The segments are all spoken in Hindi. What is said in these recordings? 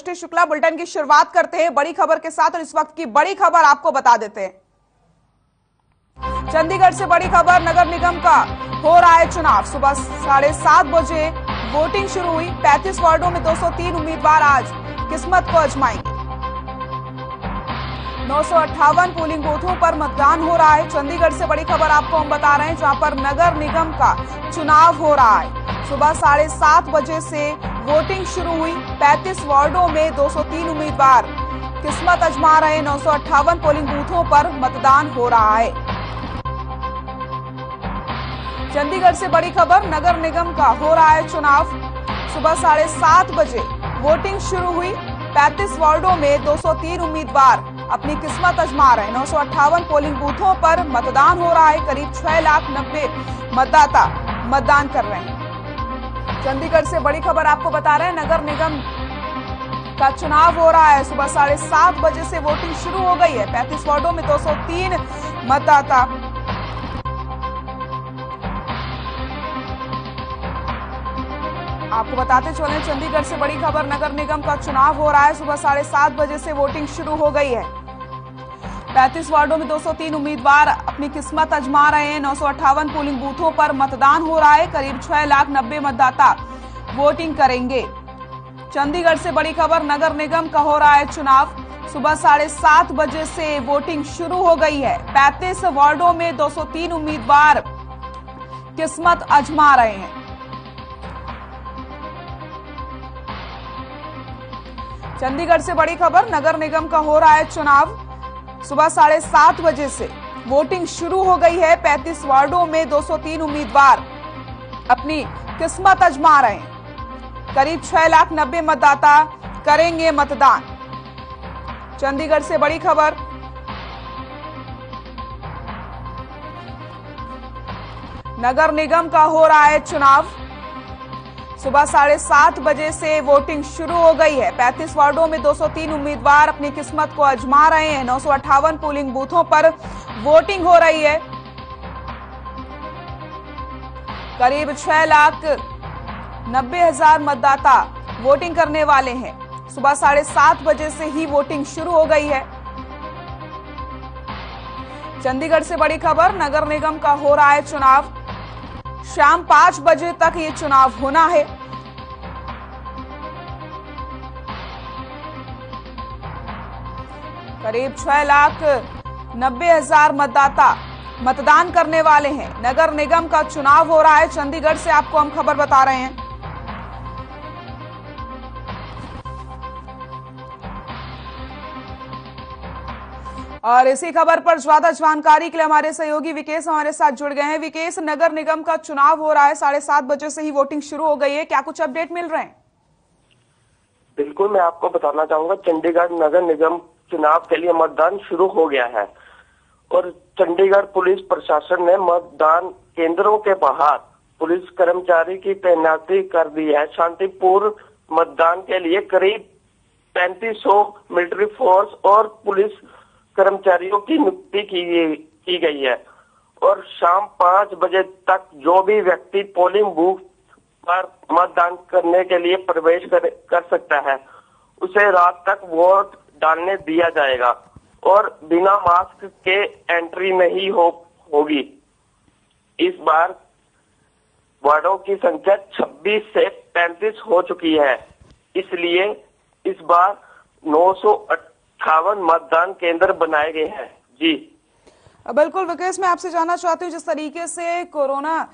दृष्टि शुक्ला। बुलेटिन की शुरुआत करते हैं बड़ी खबर के साथ और इस वक्त की बड़ी खबर आपको बता देते हैं। चंडीगढ़ से बड़ी खबर, नगर निगम का हो रहा है चुनाव। सुबह 7:30 बजे वोटिंग शुरू हुई। 35 वार्डों में 203 उम्मीदवार आज किस्मत को आजमाएंगे। 958 पोलिंग बूथों पर मतदान हो रहा है। चंडीगढ़ से बड़ी खबर आपको हम बता रहे हैं, जहां पर नगर निगम का चुनाव हो रहा है। सुबह 7:30 बजे से वोटिंग शुरू हुई। 35 वार्डों में 203 उम्मीदवार किस्मत आजमा रहे। 958 पोलिंग बूथों पर मतदान हो रहा है। चंडीगढ़ से बड़ी खबर, नगर निगम का हो रहा है चुनाव। सुबह 7:30 बजे वोटिंग शुरू हुई। 35 वार्डों में 203 उम्मीदवार अपनी किस्मत आजमा रहे हैं। 958 पोलिंग बूथों पर मतदान हो रहा है। करीब 6,90,000 मतदाता मतदान कर रहे हैं। चंडीगढ़ से बड़ी खबर आपको बता रहे हैं, नगर निगम का चुनाव हो रहा है। सुबह 7:30 बजे से वोटिंग शुरू हो गई है। 35 वार्डों में 203 मतदाता आपको बताते चले। चंडीगढ़ से बड़ी खबर, नगर निगम का चुनाव हो रहा है। सुबह 7:30 बजे से वोटिंग शुरू हो गई है। 35 वार्डों में 203 उम्मीदवार अपनी किस्मत आजमा रहे हैं। 958 पोलिंग बूथों पर मतदान हो रहा है। करीब 6,90,000 मतदाता वोटिंग करेंगे। चंडीगढ़ से बड़ी खबर, नगर निगम का हो रहा है चुनाव। सुबह 7:30 बजे से वोटिंग शुरू हो गई है। 35 वार्डों में 203 उम्मीदवार किस्मत आजमा रहे हैं। चंडीगढ़ से बड़ी खबर, नगर निगम का हो रहा है चुनाव। सुबह 7:30 बजे से वोटिंग शुरू हो गई है। 35 वार्डों में 203 उम्मीदवार अपनी किस्मत आजमा रहे हैं। करीब 6,90,000 मतदाता करेंगे मतदान। चंडीगढ़ से बड़ी खबर, नगर निगम का हो रहा है चुनाव। सुबह 7:30 बजे से वोटिंग शुरू हो गई है। 35 वार्डों में 203 उम्मीदवार अपनी किस्मत को आजमा रहे हैं। 958 पोलिंग बूथों पर वोटिंग हो रही है। करीब 6,90,000 मतदाता वोटिंग करने वाले हैं। सुबह 7:30 बजे से ही वोटिंग शुरू हो गई है। चंडीगढ़ से बड़ी खबर, नगर निगम का हो रहा है चुनाव। शाम 5 बजे तक ये चुनाव होना है। करीब 6,90,000 मतदाता मतदान करने वाले हैं। नगर निगम का चुनाव हो रहा है। चंडीगढ़ से आपको हम खबर बता रहे हैं। और इसी खबर पर ज्यादा जानकारी के लिए हमारे सहयोगी विकेश हमारे साथ जुड़ गए हैं। विकेश, नगर निगम का चुनाव हो रहा है। 7:30 बजे से ही वोटिंग शुरू हो गई है। क्या कुछ अपडेट मिल रहे हैं? बिल्कुल, मैं आपको बताना चाहूंगा, चंडीगढ़ नगर निगम चुनाव के लिए मतदान शुरू हो गया है और चंडीगढ़ पुलिस प्रशासन ने मतदान केंद्रों के बाहर पुलिस कर्मचारी की तैनाती कर दी है। शांतिपूर्ण मतदान के लिए करीब 3500 मिलिट्री फोर्स और पुलिस कर्मचारियों की नियुक्ति की गई है और शाम 5 बजे तक जो भी व्यक्ति पोलिंग बूथ पर मतदान करने के लिए प्रवेश कर सकता है, उसे रात तक वोट डालने दिया जाएगा और बिना मास्क के एंट्री नहीं होगी। इस बार वार्डों की संख्या 26 से 35 हो चुकी है, इसलिए इस बार 958 मतदान केंद्र बनाए गए हैं। जी बिल्कुल विकेश, मैं आपसे जानना चाहती हूँ, जिस तरीके से कोरोना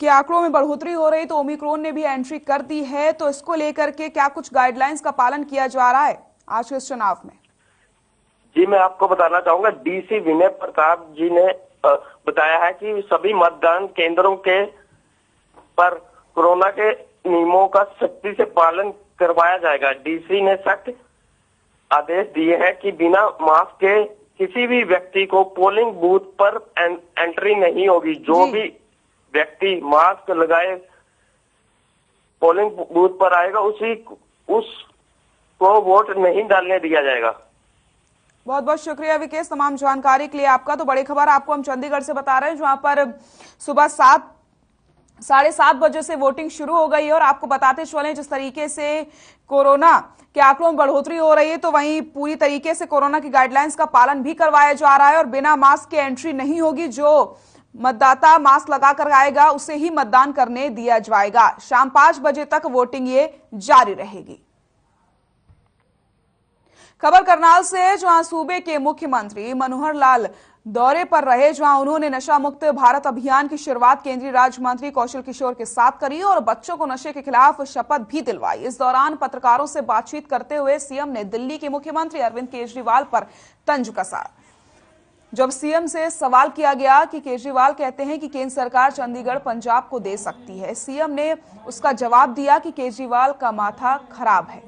के आंकड़ों में बढ़ोतरी हो रही, तो ओमिक्रॉन ने भी एंट्री कर दी है, तो इसको लेकर के क्या कुछ गाइडलाइंस का पालन किया जा रहा है आज के इस चुनाव में? जी, मैं आपको बताना चाहूंगा, डीसी विनय प्रताप जी ने बताया है कि सभी मतदान केंद्रों के पर कोरोना के नियमों का सख्ती से पालन करवाया जाएगा। डीसी ने सख्त आदेश दिए हैं कि बिना मास्क के किसी भी व्यक्ति को पोलिंग बूथ पर एंट्री नहीं होगी। जो भी व्यक्ति मास्क लगाए पोलिंग बूथ पर आएगा, उसको वोट नहीं डालने दिया जाएगा। बहुत बहुत शुक्रिया विकेश तमाम जानकारी के लिए आपका। तो बड़ी खबर आपको हम चंडीगढ़ से बता रहे हैं, जहां पर सुबह 7 7:30 बजे से वोटिंग शुरू हो गई है और आपको बताते चलें जिस तरीके से कोरोना के आंकड़ों में बढ़ोतरी हो रही है तो वहीं पूरी तरीके से कोरोना की गाइडलाइंस का पालन भी करवाया जा रहा है और बिना मास्क के एंट्री नहीं होगी। जो मतदाता मास्क लगाकर आएगा उसे ही मतदान करने दिया जाएगा। शाम 5 बजे तक वोटिंग ये जारी रहेगी। खबर करनाल से है जहां सूबे के मुख्यमंत्री मनोहर लाल दौरे पर रहे, जहां उन्होंने नशा मुक्त भारत अभियान की शुरुआत केंद्रीय राज्य मंत्री कौशल किशोर के साथ करी और बच्चों को नशे के खिलाफ शपथ भी दिलवाई। इस दौरान पत्रकारों से बातचीत करते हुए सीएम ने दिल्ली के मुख्यमंत्री अरविंद केजरीवाल पर तंज कसा। जब सीएम से सवाल किया गया कि केजरीवाल कहते हैं कि केंद्र सरकार चंडीगढ़ पंजाब को दे सकती है, सीएम ने उसका जवाब दिया कि केजरीवाल का माथा खराब है।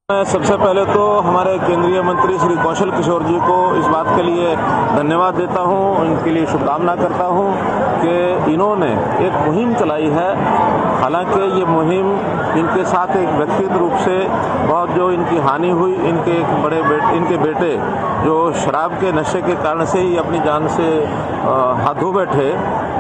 सबसे पहले तो हमारे केंद्रीय मंत्री श्री कौशल किशोर जी को इस बात के लिए धन्यवाद देता हूं, इनके लिए शुभकामना करता हूं कि इन्होंने एक मुहिम चलाई है। हालांकि ये मुहिम इनके साथ एक व्यक्तिगत रूप से बहुत जो इनकी हानि हुई, इनके बेटे जो शराब के नशे के कारण से ही अपनी जान से हाथ धो बैठे,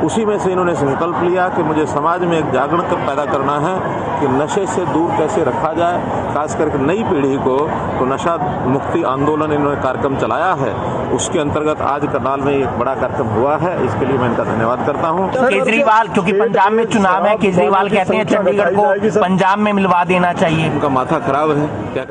उसी में से इन्होंने संकल्प लिया कि मुझे समाज में एक जागरण पैदा करना है कि नशे से दूर कैसे रखा जाए, खास करके नई पीढ़ी को। तो नशा मुक्ति आंदोलन इन्होंने कार्यक्रम चलाया है, उसके अंतर्गत आज करनाल में एक बड़ा कार्यक्रम हुआ है। इसके लिए मैं इनका धन्यवाद करता हूं। केजरीवाल, क्योंकि पंजाब में चुनाव है, केजरीवाल कहते हैं चंडीगढ़ को पंजाब में मिलवा देना चाहिए। उनका माथा खराब है क्या?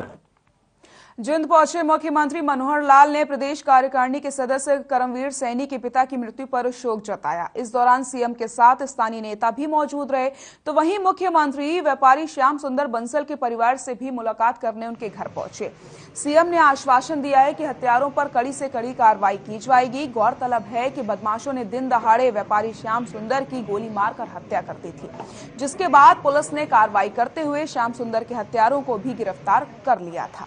जिंद पहुंचे मुख्यमंत्री मनोहर लाल ने प्रदेश कार्यकारिणी के सदस्य करमवीर सैनी के पिता की मृत्यु पर शोक जताया। इस दौरान सीएम के साथ स्थानीय नेता भी मौजूद रहे। तो वहीं मुख्यमंत्री व्यापारी श्याम सुंदर बंसल के परिवार से भी मुलाकात करने उनके घर पहुंचे। सीएम ने आश्वासन दिया है कि हत्यारों पर कड़ी से कड़ी कार्रवाई की जाएगी। गौरतलब है कि बदमाशों ने दिन दहाड़े व्यापारी श्याम सुंदर की गोली मारकर हत्या कर दी थी, जिसके बाद पुलिस ने कार्रवाई करते हुए श्याम सुंदर के हत्यारों को भी गिरफ्तार कर लिया था।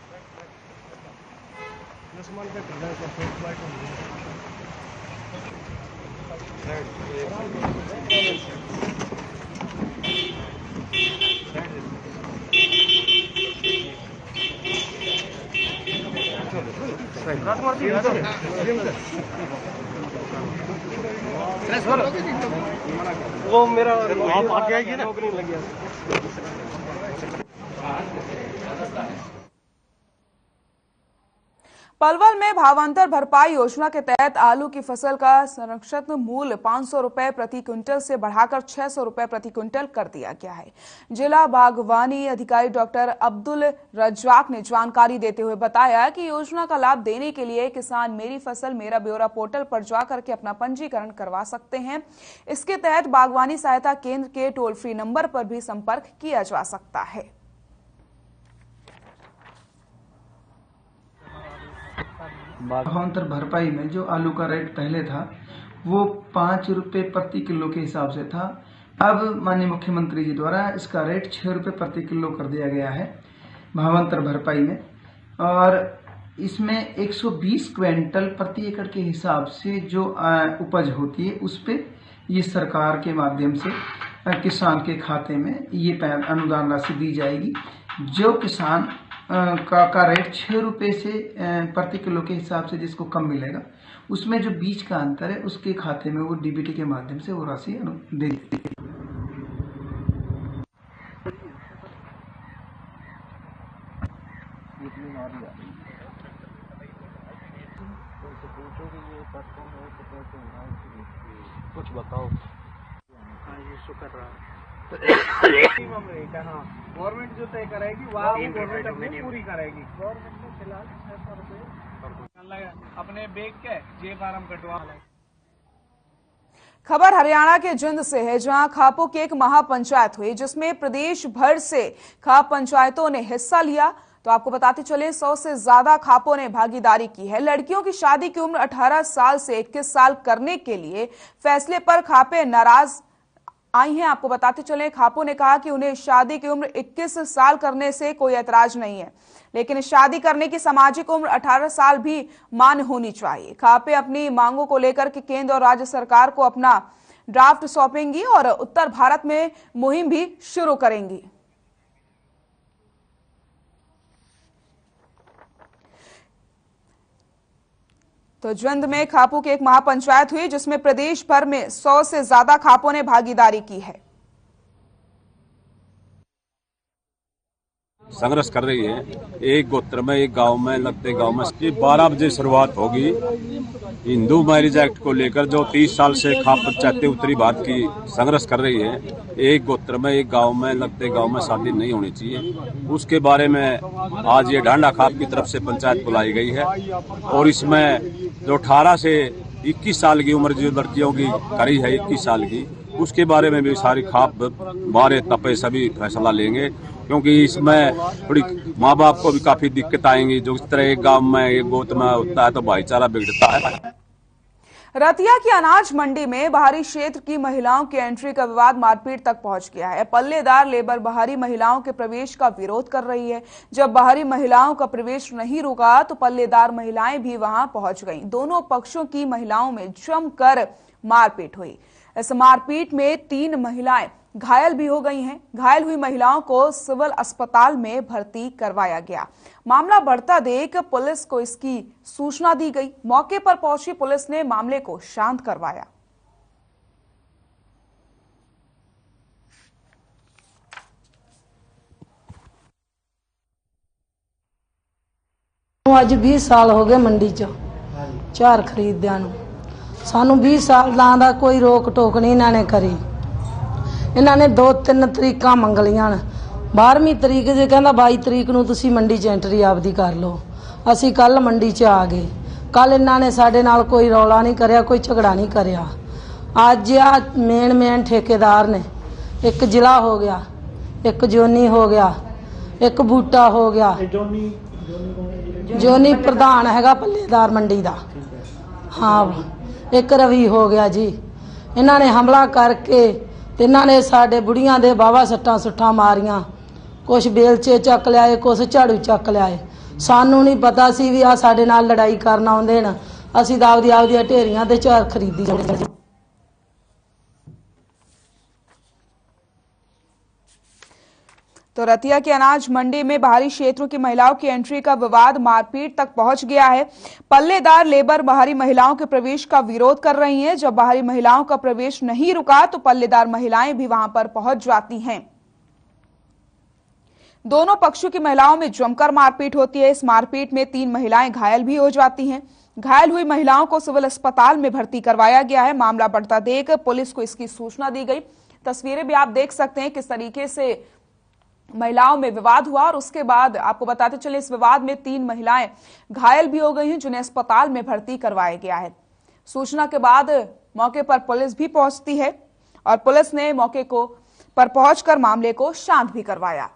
वो मेरा आप आगे आएगी ना, नौकरी लग गया। पलवल में भावांतर भरपाई योजना के तहत आलू की फसल का संरक्षित मूल्य 500 रुपए प्रति क्विंटल से बढ़ाकर 600 रुपए प्रति क्विंटल कर दिया गया है। जिला बागवानी अधिकारी डॉक्टर अब्दुल रज्जाक ने जानकारी देते हुए बताया कि योजना का लाभ देने के लिए किसान मेरी फसल मेरा ब्यौरा पोर्टल पर जाकर के अपना पंजीकरण करवा सकते हैं। इसके तहत बागवानी सहायता केंद्र के टोल फ्री नंबर पर भी संपर्क किया जा सकता है। भावांतर भरपाई में जो आलू का रेट पहले था वो 5 रुपए प्रति किलो के हिसाब से था। अब माननीय मुख्यमंत्री जी द्वारा इसका रेट 6 रुपए प्रति किलो कर दिया गया है भावांतर भरपाई में। और इसमें 120 क्विंटल प्रति एकड़ के हिसाब से जो उपज होती है उस पे ये सरकार के माध्यम से किसान के खाते में ये अनुदान राशि दी जाएगी। जो किसान का रेट 6 रुपए से प्रति किलो के हिसाब से जिसको कम मिलेगा, उसमें जो बीच का अंतर है उसके खाते में वो डीबीटी के माध्यम से वो राशि दे दी। कुछ बताओ। कर रहा गवर्नमेंट जो तय करेगी वह गवर्नमेंट अपनी पूरी करेगी। गवर्नमेंट ने फिलहाल 600 रुपए अपने बेच के जे फार्म कटवा। खबर हरियाणा के जिंद से है, जहां खापों की एक महापंचायत हुई जिसमें प्रदेश भर से खाप पंचायतों ने हिस्सा लिया। तो आपको बताते चले 100 से ज्यादा खापों ने भागीदारी की है। लड़कियों की शादी की उम्र 18 साल से 21 साल करने के लिए फैसले पर खापे नाराज आई हैं। आपको बताते चले खापों ने कहा कि उन्हें शादी की उम्र 21 साल करने से कोई ऐतराज नहीं है, लेकिन शादी करने की सामाजिक उम्र 18 साल भी मान्य होनी चाहिए। खापे अपनी मांगों को लेकर के केंद्र और राज्य सरकार को अपना ड्राफ्ट सौंपेंगी और उत्तर भारत में मुहिम भी शुरू करेंगी। तो जंद में खापों की एक महापंचायत हुई जिसमें प्रदेश भर में 100 से ज्यादा खापों ने भागीदारी की है। संघर्ष कर रही है। एक गोत्र में, एक गांव में, लगते गांव में 12 बजे शुरुआत होगी। हिंदू मैरिज एक्ट को लेकर जो 30 साल से खाप पंचायतें उत्तरी भारत की संघर्ष कर रही है, एक गोत्र में, एक गांव में, लगते गांव में शादी नहीं होनी चाहिए, उसके बारे में आज ये ढांडा खाप की तरफ से पंचायत बुलाई गई है। और इसमें जो 18 से 21 साल की उम्र जो लड़कियों की करी है 21 साल की, उसके बारे में भी सारी खाप बारे तपे सभी फैसला लेंगे, क्योंकि इसमें थोड़ी माँ बाप को भी काफी दिक्कत आएंगी। जो इस तरह एक गांव में, एक गोत में होता है तो भाईचारा बिगड़ता है। रतिया की अनाज मंडी में बाहरी क्षेत्र की महिलाओं की एंट्री का विवाद मारपीट तक पहुंच गया है। पल्लेदार लेबर बाहरी महिलाओं के प्रवेश का विरोध कर रही है। जब बाहरी महिलाओं का प्रवेश नहीं रुका तो पल्लेदार महिलाएं भी वहां पहुंच गईं। दोनों पक्षों की महिलाओं में जमकर मारपीट हुई। इस मारपीट में 3 महिलाएं घायल भी हो गई हैं। घायल हुई महिलाओं को सिविल अस्पताल में भर्ती करवाया गया। मामला बढ़ता देख पुलिस को इसकी सूचना दी गई। मौके पर पहुंची पुलिस ने मामले को शांत करवाया। ਅੱਜ 20 ਸਾਲ ਹੋ ਗਏ ਮੰਡੀ 'ਚ ਝਾਰ ਖਰੀਦਦਿਆਂ ਨੂੰ। ਸਾਨੂੰ 20 ਸਾਲਾਂ ਦਾ ਕੋਈ ਰੋਕ ਟੋਕ ਨਹੀਂ ਇਹਨਾਂ ਨੇ ਕਰੀ। ਇਹਨਾਂ ਨੇ 2-3 ਤਰੀਕਾਂ ਮੰਗ ਲਈਆਂ। 12ਵੀਂ ਤਰੀਕ ਜੇ ਕਹਿੰਦਾ 22 ਤਰੀਕ ਨੂੰ ਤੁਸੀਂ ਮੰਡੀ 'ਚ ਐਂਟਰੀ ਆਪਦੀ ਕਰ ਲਓ। ਅਸੀਂ ਕੱਲ ਮੰਡੀ 'ਚ ਆ ਗਏ। ਕੱਲ ਇਹਨਾਂ ਨੇ ਸਾਡੇ ਨਾਲ ਕੋਈ ਰੌਲਾ ਨਹੀਂ ਕਰਿਆ, ਕੋਈ ਝਗੜਾ ਨਹੀਂ ਕਰਿਆ। ਅੱਜ ਆ ਮੇਨ ਠੇਕੇਦਾਰ ਨੇ, ਇੱਕ ਜ਼ਿਲ੍ਹਾ ਹੋ ਗਿਆ, ਇੱਕ ਜੋਨੀ ਹੋ ਗਿਆ, ਇੱਕ ਬੂਟਾ ਹੋ ਗਿਆ। ਜੋਨੀ ਪ੍ਰਧਾਨ ਹੈਗਾ ਪੱਲੇਦਾਰ ਮੰਡੀ ਦਾ। ਹਾਂ, ਇੱਕ ਰਵੀ ਹੋ ਗਿਆ ਜੀ। ਇਹਨਾਂ ਨੇ ਹਮਲਾ ਕਰਕੇ ਤੇ ਇਹਨਾਂ ਨੇ ਸਾਡੇ ਬੁੜੀਆਂ ਦੇ ਬਾਵਾ ਸੱਟਾਂ ਸੁੱਟਾਂ ਮਾਰੀਆਂ। ਕੁਛ ਬੇਲਚੇ ਚੱਕ ਲਿਆਏ, ਕੁਛ ਝਾੜੂ ਚੱਕ ਲਿਆਏ। ਸਾਨੂੰ ਨਹੀਂ ਪਤਾ ਸੀ ਵੀ ਆ ਸਾਡੇ ਨਾਲ ਲੜਾਈ ਕਰਨ ਆਉਂਦੇ ਨੇ। ਅਸੀਂ ਤਾਂ ਆਪਦੀਆਂ ਢੇਰੀਆਂ ਤੇ ਝਾਰ ਖਰੀਦੀ ਜਾਂਦੇ। तो रतिया की अनाज मंडी में बाहरी क्षेत्रों की महिलाओं की एंट्री का विवाद मारपीट तक पहुंच गया है। पल्लेदार लेबर बाहरी महिलाओं के प्रवेश का विरोध कर रही हैं। जब बाहरी महिलाओं का प्रवेश नहीं रुका तो पल्लेदार महिलाएं भी वहां पर पहुंच जाती हैं। दोनों पक्षों की महिलाओं में जमकर मारपीट होती है। इस मारपीट में 3 महिलाएं घायल भी हो जाती हैं। घायल हुई महिलाओं को सिविल अस्पताल में भर्ती करवाया गया है। मामला बढ़ता देख पुलिस को इसकी सूचना दी गई। तस्वीरें भी आप देख सकते हैं किस तरीके से महिलाओं में विवाद हुआ। और उसके बाद आपको बताते चले इस विवाद में 3 महिलाएं घायल भी हो गई हैं, जिन्हें अस्पताल में भर्ती करवाया गया है। सूचना के बाद मौके पर पुलिस भी पहुंचती है और पुलिस ने मौके पर पहुंचकर मामले को शांत भी करवाया।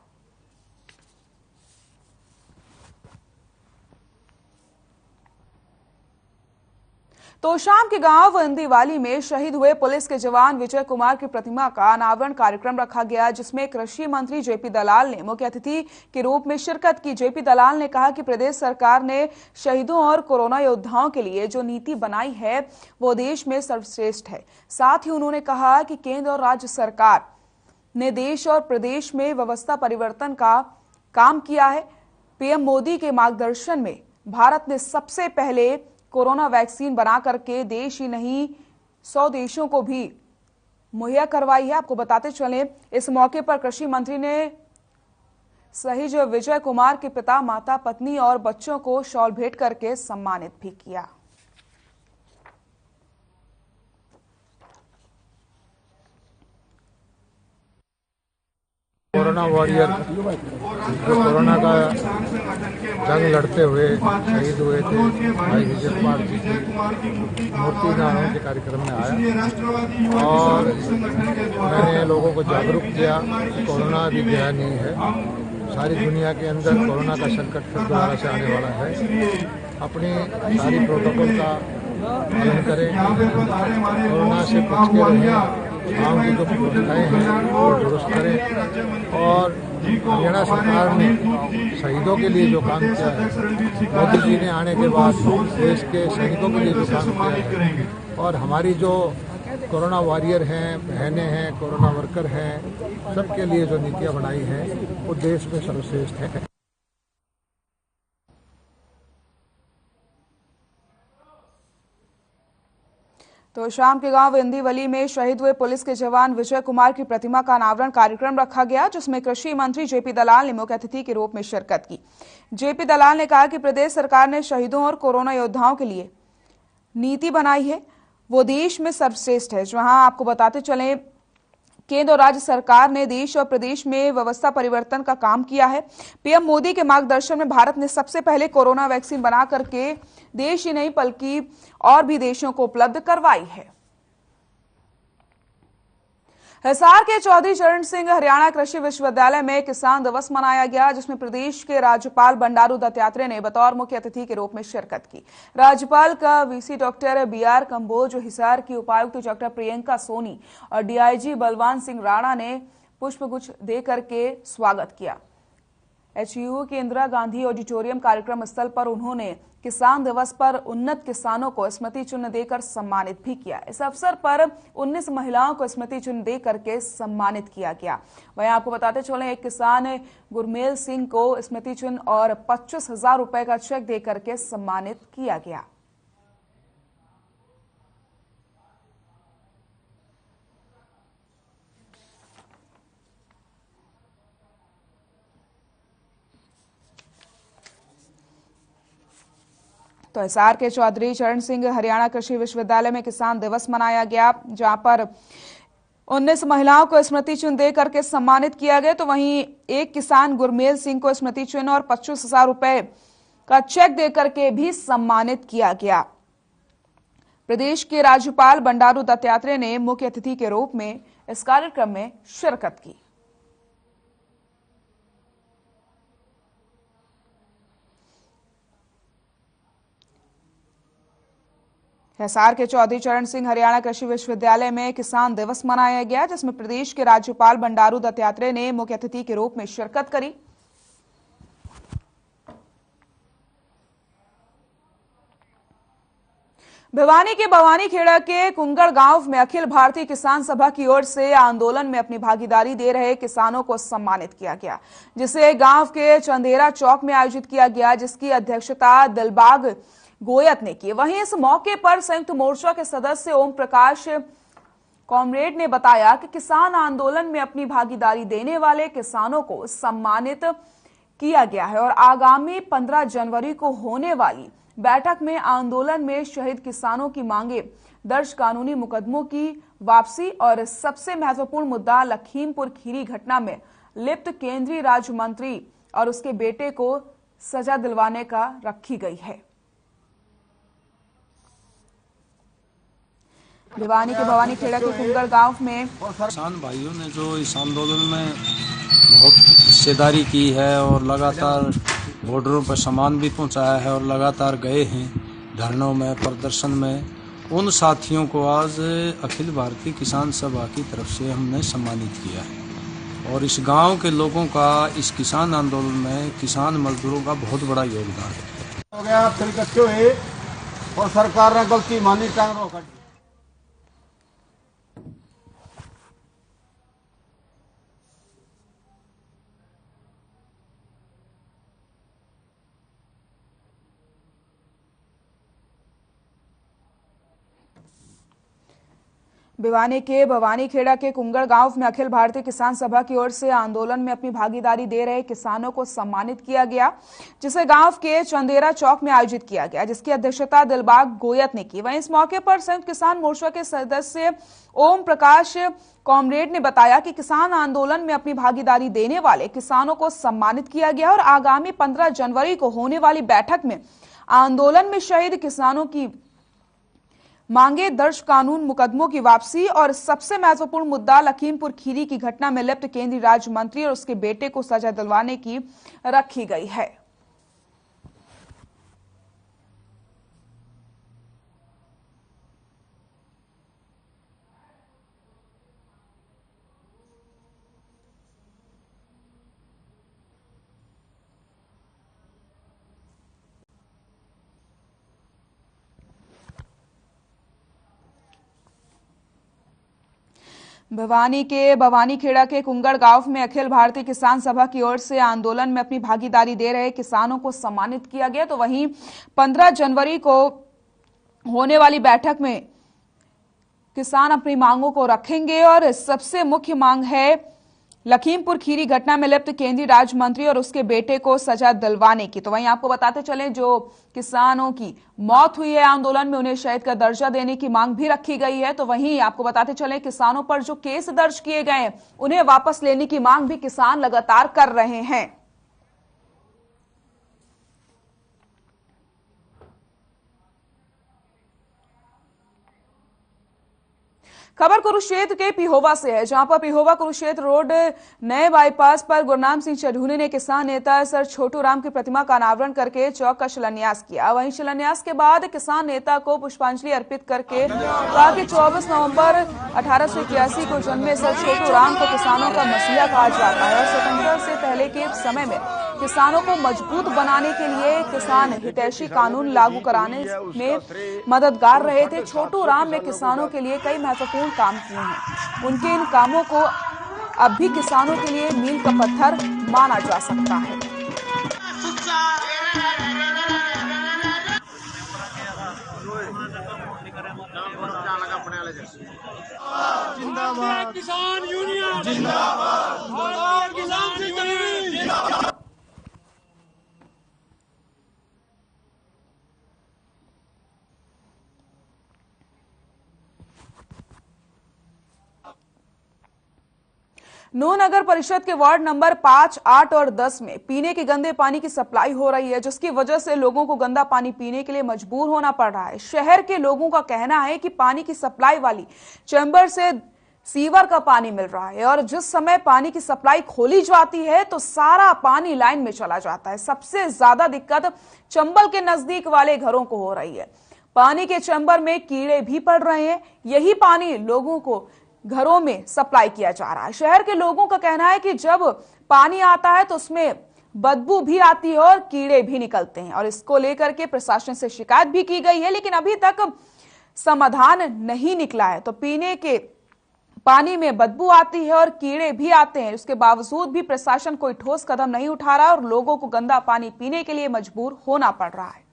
तो शाम के गांव इंदीवाली में शहीद हुए पुलिस के जवान विजय कुमार की प्रतिमा का अनावरण कार्यक्रम रखा गया, जिसमें कृषि मंत्री जेपी दलाल ने मुख्य अतिथि के रूप में शिरकत की। जेपी दलाल ने कहा कि प्रदेश सरकार ने शहीदों और कोरोना योद्धाओं के लिए जो नीति बनाई है वो देश में सर्वश्रेष्ठ है। साथ ही उन्होंने कहा कि केंद्र और राज्य सरकार ने देश और प्रदेश में व्यवस्था परिवर्तन का काम किया है। पीएम मोदी के मार्गदर्शन में भारत ने सबसे पहले कोरोना वैक्सीन बना करके देश ही नहीं 100 देशों को भी मुहैया करवाई है। आपको बताते चलें इस मौके पर कृषि मंत्री ने शहीद विजय कुमार के पिता, माता, पत्नी और बच्चों को शॉल भेंट करके सम्मानित भी किया। कोरोना वॉरियर जो कोरोना का जंग लड़ते हुए शहीद हुए थे, भाई विजय कुमार जी की मूर्ति अनावरण के कार्यक्रम में आया और मैंने लोगों को जागरूक किया कि कोरोना अभी गया नहीं है। सारी दुनिया के अंदर कोरोना का संकट फिर दोबारा से आने वाला है। अपनी सारी प्रोटोकॉल का पालन करें, कोरोना से बच के रहें, गाँव की जो व्यवस्थाएँ हैं वो दुरुस्त करें। और हरियाणा सरकार ने शहीदों के लिए जो काम किया है, मोदी जी ने आने के बाद देश के सैनिकों के लिए जो काम किया है और हमारी जो कोरोना वॉरियर हैं, बहनें हैं, कोरोना वर्कर हैं, सबके लिए जो नीतियाँ बनाई हैं वो देश में सर्वश्रेष्ठ है। तो शाम के गांव इंदीवली में शहीद हुए पुलिस के जवान विजय कुमार की प्रतिमा का अनावरण कार्यक्रम रखा गया, जिसमें कृषि मंत्री जेपी दलाल ने मुख्य अतिथि के रूप में शिरकत की। जेपी दलाल ने कहा कि प्रदेश सरकार ने शहीदों और कोरोना योद्धाओं के लिए नीति बनाई है, वो देश में सर्वश्रेष्ठ है। जहां आपको बताते चले, केंद्र और राज्य सरकार ने देश और प्रदेश में व्यवस्था परिवर्तन का काम किया है। पीएम मोदी के मार्गदर्शन में भारत ने सबसे पहले कोरोना वैक्सीन बना करके देश ही नहीं बल्कि और भी देशों को उपलब्ध करवाई है। हिसार के चौधरी चरण सिंह हरियाणा कृषि विश्वविद्यालय में किसान दिवस मनाया गया, जिसमें प्रदेश के राज्यपाल बंडारू दत्तात्रेय ने बतौर मुख्य अतिथि के रूप में शिरकत की। राज्यपाल का VC doctor BR Kamboj, Hisar की उपायुक्त डॉक्टर प्रियंका सोनी और डीआईजी बलवान सिंह राणा ने पुष्पगुच्छ देकर के स्वागत किया। एचयू के इंदिरा गांधी ऑडिटोरियम कार्यक्रम स्थल पर उन्होंने किसान दिवस पर उन्नत किसानों को स्मृति चिन्ह देकर सम्मानित भी किया। इस अवसर पर 19 महिलाओं को स्मृति चिन्ह देकर के सम्मानित किया गया। वहीं आपको बताते चले, एक किसान गुरमेल सिंह को स्मृति चिन्ह और 25,000 रुपए का चेक देकर के सम्मानित किया गया। तो हिसार के चौधरी चरण सिंह हरियाणा कृषि विश्वविद्यालय में किसान दिवस मनाया गया, जहां पर 19 महिलाओं को स्मृति चिन्ह देकर के सम्मानित किया गया। तो वहीं एक किसान गुरमेल सिंह को स्मृति चिन्ह और 25,000 रुपए का चेक देकर के भी सम्मानित किया गया। प्रदेश के राज्यपाल बंडारू दत्तात्रेय ने मुख्य अतिथि के रूप में इस कार्यक्रम में शिरकत की। हिसार के चौधरी चरण सिंह हरियाणा कृषि विश्वविद्यालय में किसान दिवस मनाया गया, जिसमें प्रदेश के राज्यपाल बंडारू दत्तात्रेय ने मुख्य अतिथि के रूप में शिरकत करी। भिवानी के भवानीखेड़ा के कुंगड़ गांव में अखिल भारतीय किसान सभा की ओर से आंदोलन में अपनी भागीदारी दे रहे किसानों को सम्मानित किया गया, जिसे गांव के चंदेरा चौक में आयोजित किया गया, जिसकी अध्यक्षता दिलबाग गोयत ने की। वहीं इस मौके पर संयुक्त मोर्चा के सदस्य ओम प्रकाश कॉमरेड ने बताया कि किसान आंदोलन में अपनी भागीदारी देने वाले किसानों को सम्मानित किया गया है और आगामी 15 जनवरी को होने वाली बैठक में आंदोलन में शहीद किसानों की मांगे, दर्ज कानूनी मुकदमों की वापसी और सबसे महत्वपूर्ण मुद्दा लखीमपुर खीरी घटना में लिप्त केंद्रीय राज्य मंत्री और उसके बेटे को सजा दिलवाने का रखी गई है। भिवानी के भवानीखेड़ा के कुंगड़ गांव में किसान भाइयों ने जो इस आंदोलन में बहुत हिस्सेदारी की है और लगातार बॉर्डरों पर सामान भी पहुंचाया है और लगातार गए हैं धरनों में, प्रदर्शन में, उन साथियों को आज अखिल भारतीय किसान सभा की तरफ से हमने सम्मानित किया है। और इस गांव के लोगों का इस किसान आंदोलन में किसान मजदूरों का बहुत बड़ा योगदान है। हो गया फिर कच्चो है और सरकार ने गलती मानी टांग रोक। भिवानी के भवानीखेड़ा के कुंगड़ गांव में अखिल भारतीय किसान सभा की ओर से आंदोलन में अपनी भागीदारी दे रहे किसानों को सम्मानित किया गया, जिसे गांव के चंदेरा चौक में आयोजित किया गया, जिसकी अध्यक्षता दिलबाग गोयत ने की। वहीं इस मौके पर संयुक्त किसान मोर्चा के सदस्य ओम प्रकाश कॉमरेड ने बताया कि किसान आंदोलन में अपनी भागीदारी देने वाले किसानों को सम्मानित किया गया और आगामी 15 जनवरी को होने वाली बैठक में आंदोलन में शहीद किसानों की मांगे, दर्ज कानून मुकदमों की वापसी और सबसे महत्वपूर्ण मुद्दा लखीमपुर खीरी की घटना में लिप्त केंद्रीय राज्य मंत्री और उसके बेटे को सजा दिलवाने की रखी गई है। भिवानी के भवानीखेड़ा के कुंगड़ गांव में अखिल भारतीय किसान सभा की ओर से आंदोलन में अपनी भागीदारी दे रहे किसानों को सम्मानित किया गया। तो वहीं 15 जनवरी को होने वाली बैठक में किसान अपनी मांगों को रखेंगे और सबसे मुख्य मांग है लखीमपुर खीरी घटना में लिप्त केंद्रीय राज्य मंत्री और उसके बेटे को सजा दिलवाने की। तो वहीं आपको बताते चले जो किसानों की मौत हुई है आंदोलन में, उन्हें शहीद का दर्जा देने की मांग भी रखी गई है। तो वहीं आपको बताते चले किसानों पर जो केस दर्ज किए गए हैं उन्हें वापस लेने की मांग भी किसान लगातार कर रहे हैं। खबर कुरुक्षेत्र के पिहोवा से है, जहां पर पिहोवा कुरुक्षेत्र रोड नए बाईपास पर गुरनाम सिंह चढ़ूनी ने किसान नेता सर छोटू राम की प्रतिमा का अनावरण करके चौक का शिलान्यास किया। वहीं शिलान्यास के बाद किसान नेता को पुष्पांजलि अर्पित करके कहा कि 24 नवंबर 1881 को जन्मे सर छोटू राम को किसानों का मसीहा कहा जाता है और स्वतंत्रता से पहले के समय में किसानों को मजबूत बनाने के लिए किसान हितैषी कानून लागू कराने में मददगार रहे थे। छोटू राम ने किसानों के लिए कई महत्वपूर्ण काम किए हैं। उनके इन कामों को अब भी किसानों के लिए मील का पत्थर माना जा सकता है। जिंदाबाद किसान यूनियन, जिंदाबाद किसान जिंदाबाद। नू नगर परिषद के वार्ड नंबर 5, 8 और 10 में पीने के गंदे पानी की सप्लाई हो रही है, जिसकी वजह से लोगों को गंदा पानी पीने के लिए मजबूर होना पड़ रहा है। शहर के लोगों का कहना है कि पानी की सप्लाई वाली चैम्बर से सीवर का पानी मिल रहा है और जिस समय पानी की सप्लाई खोली जाती है तो सारा पानी लाइन में चला जाता है। सबसे ज्यादा दिक्कत चंबल के नजदीक वाले घरों को हो रही है। पानी के चैम्बर में कीड़े भी पड़ रहे हैं। यही पानी लोगों को घरों में सप्लाई किया जा रहा है। शहर के लोगों का कहना है कि जब पानी आता है तो उसमें बदबू भी आती है और कीड़े भी निकलते हैं और इसको लेकर के प्रशासन से शिकायत भी की गई है, लेकिन अभी तक समाधान नहीं निकला है। तो पीने के पानी में बदबू आती है और कीड़े भी आते हैं, उसके बावजूद भी प्रशासन कोई ठोस कदम नहीं उठा रहा और लोगों को गंदा पानी पीने के लिए मजबूर होना पड़ रहा है।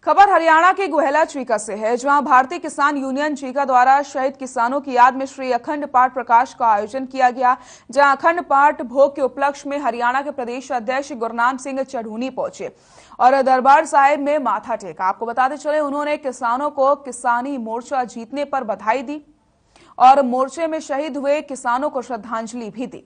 खबर हरियाणा के गुहेला चीका से है, जहां भारतीय किसान यूनियन चीका द्वारा शहीद किसानों की याद में श्री अखंड पाठ प्रकाश का आयोजन किया गया, जहां अखंड पाठ भोग के उपलक्ष्य में हरियाणा के प्रदेश अध्यक्ष गुरनाम सिंह चढ़ूनी पहुंचे और दरबार साहिब में माथा टेका। आपको बताते चले उन्होंने किसानों को किसानी मोर्चा जीतने पर बधाई दी और मोर्चे में शहीद हुए किसानों को श्रद्धांजलि भी दी।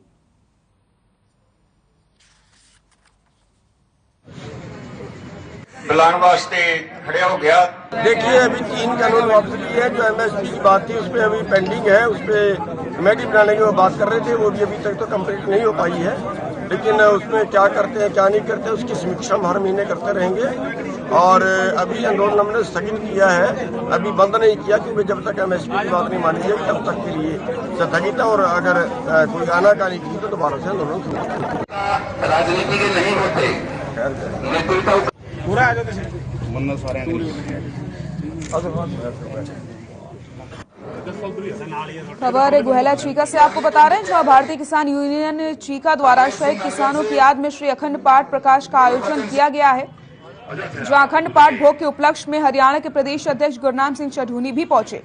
बुलाने वास्ते खड़े हो गया। देखिए अभी 3 कानून वापसी की है, जो एमएसपी की बात थी उस पर अभी पेंडिंग है, उस पर कमेटी बनाने की वो बात कर रहे थे, वो भी अभी तक तो कंप्लीट नहीं हो पाई है, लेकिन उसमें क्या करते हैं क्या नहीं करते उसकी समीक्षा हम हर महीने करते रहेंगे। और अभी आंदोलन हमने स्थगित किया है, अभी बंद नहीं किया, क्योंकि जब तक एमएसपी की बात नहीं मानी जाएगी तब तक के लिए स्थगित है। और अगर कोई आनाकानी की तो दोबारा से आंदोलन राजनीति के नहीं होते पूरा खबर गुहेला चीका से आपको बता रहे हैं, जहां भारतीय किसान यूनियन चीका द्वारा शहीद किसानों की याद में श्री अखंड पाठ प्रकाश का आयोजन किया गया है, जहां अखंड पाठ भोग के उपलक्ष्य में हरियाणा के प्रदेश अध्यक्ष गुरनाम सिंह चढ़ूनी भी पहुंचे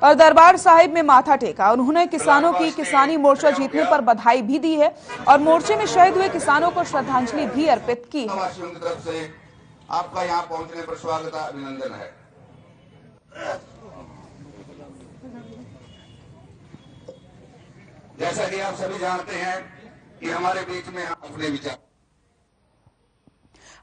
और दरबार साहिब में माथा टेका। उन्होंने किसानों की किसानी मोर्चा जीतने पर बधाई भी दी है और मोर्चे में शहीद हुए किसानों को श्रद्धांजलि भी अर्पित की है। आपका यहाँ पहुंचने पर स्वागत अभिनंदन है। जैसा कि आप सभी जानते हैं कि हमारे बीच में अपने विचार।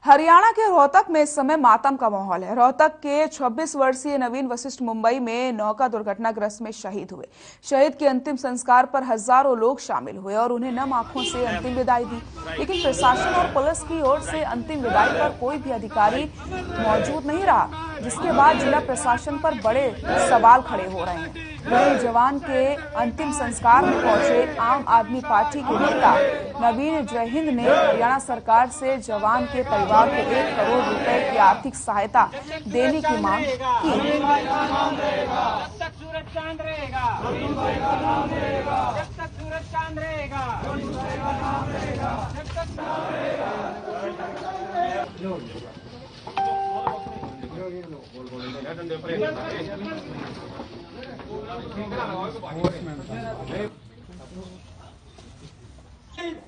हरियाणा के रोहतक में इस समय मातम का माहौल है। रोहतक के 26 वर्षीय नवीन वशिष्ठ मुंबई में नौका दुर्घटनाग्रस्त में शहीद हुए। शहीद के अंतिम संस्कार पर हजारों लोग शामिल हुए और उन्हें नम आंखों से अंतिम विदाई दी, लेकिन प्रशासन और पुलिस की ओर से अंतिम विदाई पर कोई भी अधिकारी मौजूद नहीं रहा। जिसके बाद जिला प्रशासन पर बड़े सवाल खड़े हो रहे हैं। वहीं जवान के अंतिम संस्कार में पहुंचे आम आदमी पार्टी के नेता नवीन जयहिंद ने हरियाणा सरकार से जवान के परिवार को 1 करोड़ रुपए की आर्थिक सहायता देने की मांग की।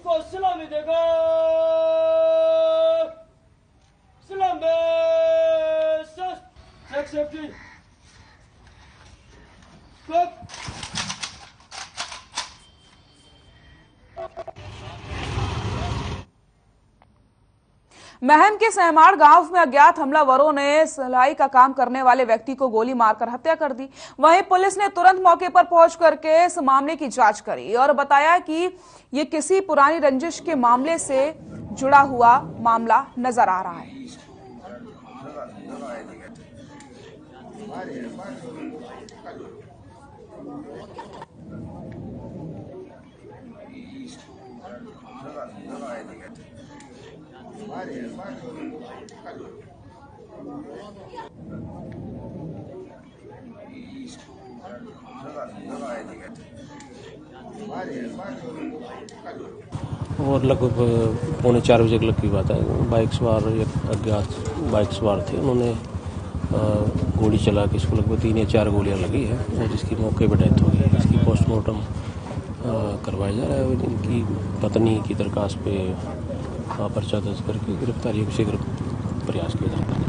को सलामी देगा सलाम सेफ्टी महम के सहमाड़ गांव में अज्ञात हमलावरों ने सिलाई का काम करने वाले व्यक्ति को गोली मारकर हत्या कर दी। वहीं पुलिस ने तुरंत मौके पर पहुंच करके इस मामले की जांच करी और बताया कि ये किसी पुरानी रंजिश के मामले से जुड़ा हुआ मामला नजर आ रहा है। और लगभग 3:45 बजे के लग की बात है। बाइक सवार एक अज्ञात बाइक सवार थे, उन्होंने गोली चला के इसको लगभग 3 या 4 गोलियां लगी है और जिसकी मौके पर डेथ हो गई। इसकी पोस्टमार्टम करवाया जा रहा है। इनकी पत्नी की दरखास्त पे पर्चा दर्ज करके गिरफ्तारी के शीघ्र प्रयास किया जा रहा है।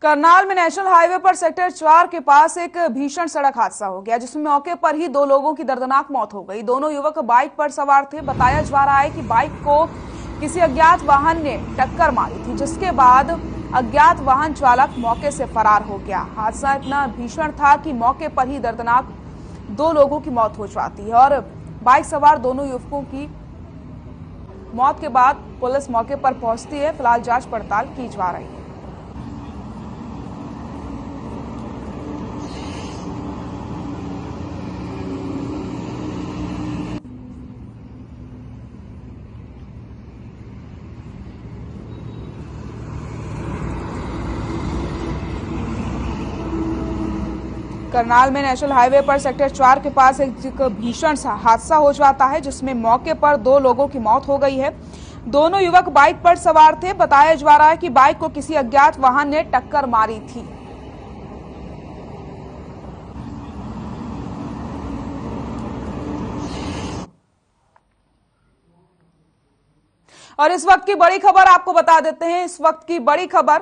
करनाल में नेशनल हाईवे पर सेक्टर 4 के पास एक भीषण सड़क हादसा हो गया, जिसमें मौके पर ही 2 लोगों की दर्दनाक मौत हो गई। दोनों युवक बाइक पर सवार थे। बताया जा रहा है कि बाइक को किसी अज्ञात वाहन ने टक्कर मारी थी, जिसके बाद अज्ञात वाहन चालक मौके से फरार हो गया। हादसा इतना भीषण था कि मौके पर ही दर्दनाक 2 लोगों की मौत हो जाती है और बाइक सवार दोनों युवकों की मौत के बाद पुलिस मौके पर पहुंचती है। फिलहाल जांच पड़ताल की जा रही है। करनाल में नेशनल हाईवे पर सेक्टर 4 के पास एक भीषण सा हादसा हो जाता है, जिसमें मौके पर 2 लोगों की मौत हो गई है। दोनों युवक बाइक पर सवार थे। बताया जा रहा है कि बाइक को किसी अज्ञात वाहन ने टक्कर मारी थी। और इस वक्त की बड़ी खबर आपको बता देते हैं। इस वक्त की बड़ी खबर,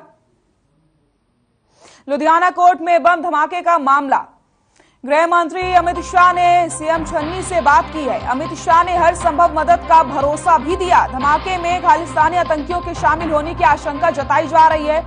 लुधियाना कोर्ट में बम धमाके का मामला। गृह मंत्री अमित शाह ने सीएम छन्नी से बात की है। अमित शाह ने हर संभव मदद का भरोसा भी दिया। धमाके में खालिस्तानी आतंकियों के शामिल होने की आशंका जताई जा रही है।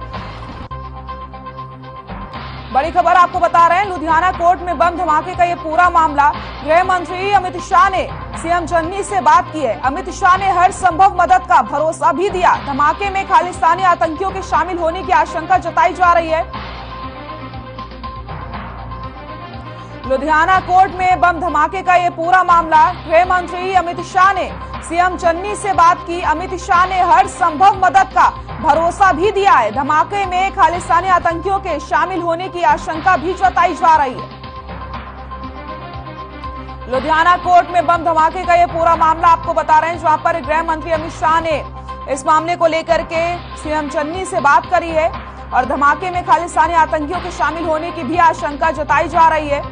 बड़ी खबर आपको बता रहे हैं, लुधियाना कोर्ट में बम धमाके का ये पूरा मामला। गृह मंत्री अमित शाह ने सीएम छन्नी से बात की है। अमित शाह ने हर संभव मदद का भरोसा भी दिया। धमाके में खालिस्तानी आतंकियों के शामिल होने की आशंका जताई जा रही है। लुधियाना कोर्ट में बम धमाके का ये पूरा मामला। गृह मंत्री अमित शाह ने सीएम छन्नी से बात की। अमित शाह ने हर संभव मदद का भरोसा भी दिया है। धमाके में खालिस्तानी आतंकियों के शामिल होने की आशंका भी जताई जा रही है। लुधियाना कोर्ट में बम धमाके का ये पूरा मामला आपको बता रहे हैं, जहां पर गृह मंत्री अमित शाह ने इस मामले को लेकर के सीएम छन्नी से बात करी है और धमाके में खालिस्तानी आतंकियों के शामिल होने की भी आशंका जताई जा रही है।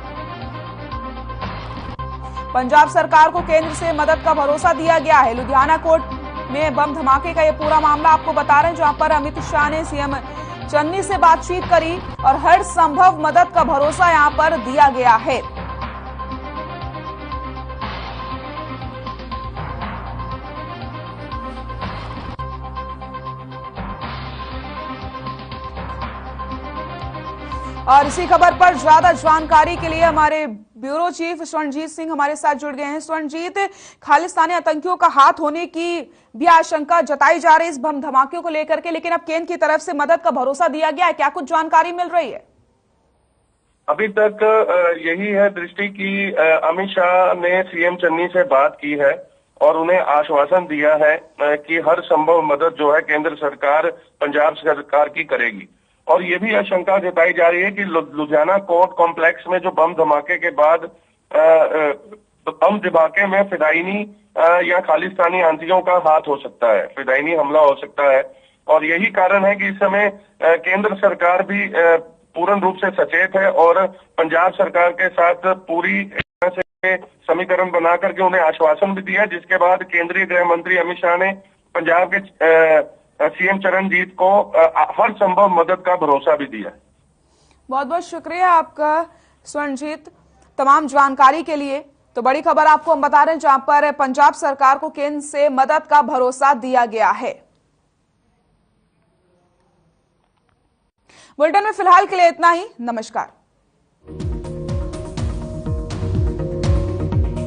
पंजाब सरकार को केंद्र से मदद का भरोसा दिया गया है। लुधियाना कोर्ट में बम धमाके का ये पूरा मामला आपको बता रहे हैं, जहां पर अमित शाह ने सीएम छन्नी से बातचीत करी और हर संभव मदद का भरोसा यहां पर दिया गया है। और इसी खबर पर ज्यादा जानकारी के लिए हमारे ब्यूरो चीफ स्वर्णजीत सिंह हमारे साथ जुड़ गए हैं। स्वर्णजीत, खालिस्तानी आतंकियों का हाथ होने की भी आशंका जताई जा रही है इस बम धमाके को लेकर के, लेकिन अब केंद्र की तरफ से मदद का भरोसा दिया गया है, क्या कुछ जानकारी मिल रही है? अभी तक यही है दृष्टि की अमित शाह ने सीएम चन्नी से बात की है और उन्हें आश्वासन दिया है कि हर संभव मदद जो है केंद्र सरकार पंजाब सरकार की करेगी। और ये भी आशंका जताई जा रही है कि लुधियाना कोर्ट कॉम्प्लेक्स में जो बम धमाके के बाद बम धमाके में फिदायनी या खालिस्तानी आतंकियों का हाथ हो सकता है, फिदायनी हमला हो सकता है। और यही कारण है कि इस समय केंद्र सरकार भी पूर्ण रूप से सचेत है और पंजाब सरकार के साथ पूरी तरह से समीकरण बना करके उन्हें आश्वासन भी दिया, जिसके बाद केंद्रीय गृह मंत्री अमित शाह ने पंजाब के सीएम चरणजीत को हर संभव मदद का भरोसा भी दिया। बहुत बहुत शुक्रिया आपका स्वर्णजीत तमाम जानकारी के लिए। तो बड़ी खबर आपको हम बता रहे हैं जहां पर पंजाब सरकार को केंद्र से मदद का भरोसा दिया गया है। बुलेटिन में फिलहाल के लिए इतना ही। नमस्कार।